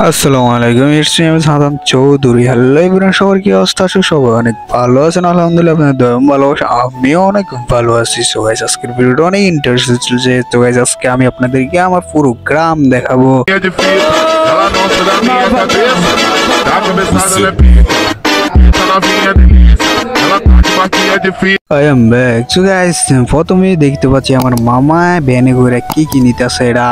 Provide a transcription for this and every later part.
আসসালামু আলাইকুম, it's me Saddam Chowdhury. Hello everyone, সবার কি অবস্থা আছে? সবাই অনেক ভালো আছেন আলহামদুলিল্লাহ। আপনাদের দয়া ভালোবাসা আমিও অনেক ভালো আছি। সো গাইস, আজকের ভিডিওটা অনেক ইন্টারেস্টিং যে তো গাইস আজকে আমি আপনাদেরকে আমার পুরো গ্রাম দেখাবো। É difícil, ela não se dá minha cabeça. Tá começando a lepir. Essa novinha delícia. Ela tá de marquinha difícil. I am back. So guys, প্রথমে দেখতে পাচ্ছি আমার মামা ভ্যানে করে কি নিতেছে। এটা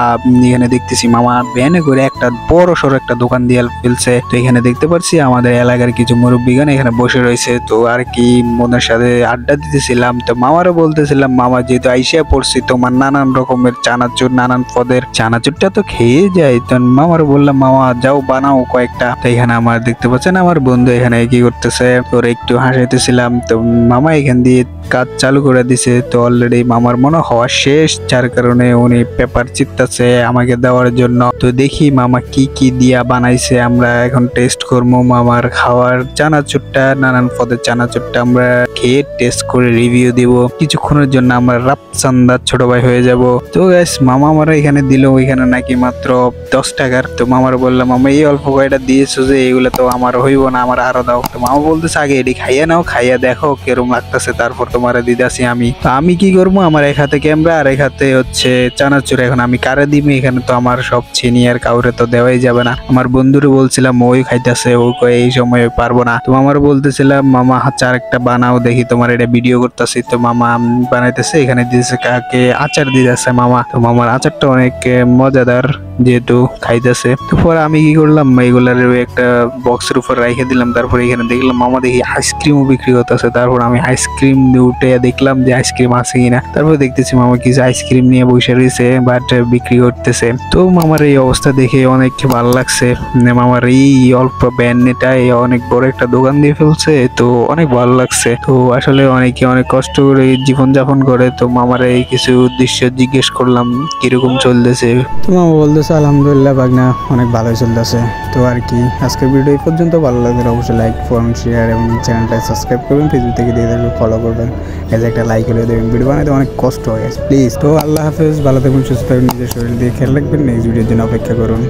এখানে দেখতেছি মামা ভ্যানে করে একটা বড় সড়ো একটা দোকান দিয়ে ফেলছে। তো এখানে দেখতে পাচ্ছি আমাদের এলাকার কিছু মুরব্বীগণ এখানে বসে রয়েছে। তো আর কি মনের সাথে আড্ডা দিতেছিলাম। তো মামারও বলতেছিলাম, মামা যেহেতু আইসা পড়ছি, তোমার নানান রকমের চানাচুর নানান পদের চানাচুরটা তো খেয়ে যায়। তো মামারও বললাম, মামা যাও বানাও কয়েকটা। তো এখানে আমার দেখতে পাচ্ছেন আমার বন্ধু এখানে কি করতেছে, তোর একটু হাসাইতেছিলাম। তো মামা এখান দিয়ে কাজ চালু করে দিছে। তো অলরেডি মামার মনে হওয়া শেষ, যার কারণে উনি পেপার চিপতাছে আমাকে দেওয়ার জন্য। তো দেখি মামা কি দিয়া বানাইছে, আমরা এখন টেস্ট করবো মামার খাওয়ার চানাচুরটা, নানান পদের চানাচুরটা আমরা খেয়ে টেস্ট করে রিভিউ দিব। কিছুক্ষণের জন্য আমরা রাপচান্দার ছোট ভাই হয়ে যাব। তো গাইস মামা আমার এখানে দিল, ওইখানে নাকি মাত্র 10 টাকার। তো মামার বললাম, মামা এই অল্প কয়টা দিয়েছো যে এগুলো তো আমার হইব না, আমার আরো দাও। তো মামা বলতেছে, আগে এটি খাইয়া নাও, খাইয়া দেখো কেরম লাগতেছে, তারপর তোমারে দিদাসি আমি। তো আমি কি করবো, আমার এক হাতে ক্যামেরা আর এক হাতে হচ্ছে চানাচুর। এখন আমি কারে দিবি, এখানে তো আমার সব চিনি আর কাউরে তো দেওয়াই যাবে না। আমার বন্ধুরে বলছিলাম, ওই খাইতেছে, ও এই সময় পারবো না। তো আমার বলতেছিলাম, মামা আচার একটা বানাও দেখি, তোমার এটা ভিডিও করতেছি। তো মামা বানাইতেছে, এখানে দিয়েছে কাকে আচার দিতেছে মামা। তো মামার আচারটা অনেক মজাদার যেহেতু খাইতেছে। তো পরে আমি কি করলাম, এগুলার একটা বক্সের উপর রেখে দিলাম। তারপরে এখানে দেখলাম মামা দেখি আইসক্রিমও বিক্রি করতেছে। তারপর আমি আইসক্রিম উঠে দেখলাম যে আইসক্রিম আছে কিনা। তারপর দেখতেছি মামা কিছু আইসক্রিম নিয়ে বসে রয়েছে, বাট বিক্রি করতেছে। তো মামার এই অবস্থা দেখে অনেক ভালো লাগছে। মামার এই অল্প ব্যান্ডটাই অনেক বড় একটা দোকান দিয়ে ফেলছে, তো অনেক ভালো লাগছে। তো আসলে অনেকে অনেক কষ্ট করে জীবন যাপন করে। তো মামার এই কিছু উদ্দেশ্য জিজ্ঞেস করলাম কিরকম চলতেছে। তো মামা বলতেছে, আলহামদুলিল্লাহ বাগনা অনেক ভালোই চলতেছে। তো আর কি আজকের ভিডিও এই পর্যন্ত। ভালো লাগলে অবশ্যই লাইক করুন, শেয়ার এবং চ্যানেলটা সাবস্ক্রাইব করবেন। ফেসবুক থেকে দিয়ে থাকলে ফলো করবেন, এজ একটা লাইক করে দেবেন। ভিডিও বানাতে অনেক কষ্ট হয়ে গেছে প্লিজ। তো আল্লাহ হাফেজ, ভালো থাকবেন, সুস্থ থাকবেন, নিজের শরীর দিয়ে খেয়াল রাখবেন। নেক্সট ভিডিওর জন্য অপেক্ষা করুন।